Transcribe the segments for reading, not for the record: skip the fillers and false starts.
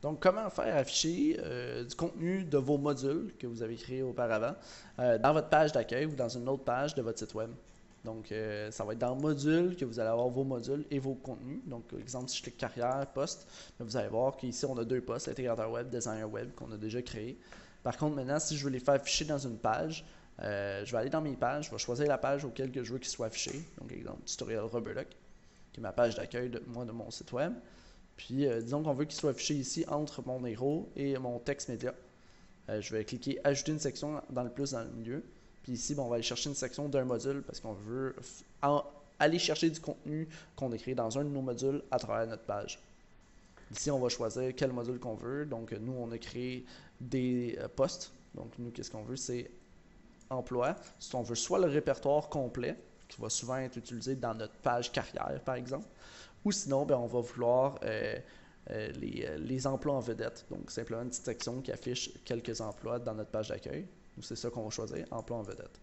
Donc, comment faire afficher du contenu de vos modules que vous avez créés auparavant dans votre page d'accueil ou dans une autre page de votre site web. Donc, ça va être dans module que vous allez avoir vos modules et vos contenus. Donc, exemple, si je clique carrière, poste, vous allez voir qu'ici, on a deux postes, intégrateur web, designer web, qu'on a déjà créé. Par contre, maintenant, si je veux les faire afficher dans une page, je vais aller dans mes pages, je vais choisir la page auquel je veux qu'ils soient affichés. Donc, exemple, tutoriel Rubberduck, qui est ma page d'accueil de mon site web. Puis, disons qu'on veut qu'il soit affiché ici entre mon héros et mon texte média. Je vais cliquer ajouter une section dans le plus dans le milieu. Puis ici, on va aller chercher une section d'un module parce qu'on veut aller chercher du contenu qu'on a créé dans un de nos modules à travers notre page. Ici, on va choisir quel module qu'on veut. Donc, nous, on a créé des postes. Donc, nous, qu'est-ce qu'on veut? C'est emploi. Si on veut soit le répertoire complet, qui va souvent être utilisé dans notre page carrière, par exemple, ou sinon, on va vouloir les emplois en vedette. Donc, simplement une petite section qui affiche quelques emplois dans notre page d'accueil. Donc, c'est ça qu'on va choisir, emploi en vedette.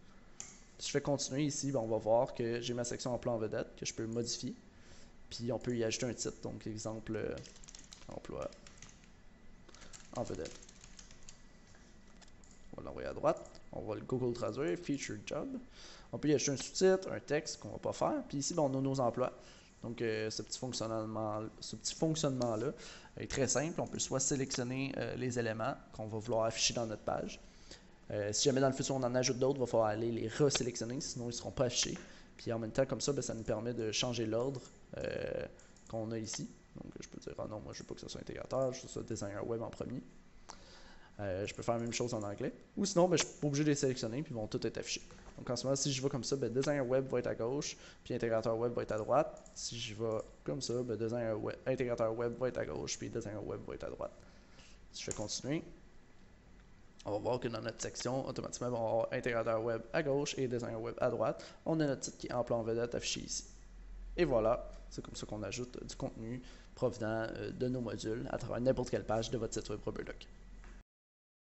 Si je fais continuer ici, on va voir que j'ai ma section emploi en vedette que je peux modifier. Puis, on peut y ajouter un titre. Donc, exemple, emploi en vedette. On va l'envoyer à droite. On va le Google traduire, featured job. On peut y ajouter un sous-titre, un texte qu'on ne va pas faire. Puis ici, on a nos emplois. Donc, ce petit fonctionnement-là est très simple. On peut soit sélectionner les éléments qu'on va vouloir afficher dans notre page. Si jamais dans le futur on en ajoute d'autres, il va falloir aller les resélectionner, sinon ils ne seront pas affichés. Puis en même temps, comme ça, ça nous permet de changer l'ordre qu'on a ici. Donc, je peux dire, ah non, moi je ne veux pas que ce soit intégrateur, je veux que ce soit designer web en premier. Je peux faire la même chose en anglais. Ou sinon, je ne suis pas obligé de les sélectionner, puis ils vont tous être affichés. Donc en ce moment, si je vais comme ça, designer web va être à gauche, puis intégrateur web va être à droite. Si je vais comme ça, intégrateur web va être à gauche, puis designer web va être à droite. Si je fais continuer, on va voir que dans notre section, automatiquement, on va avoir intégrateur web à gauche et designer web à droite. On a notre titre qui est emploi en vedette affiché ici. Et voilà, c'est comme ça qu'on ajoute du contenu provenant de nos modules à travers n'importe quelle page de votre site web Rubberduck.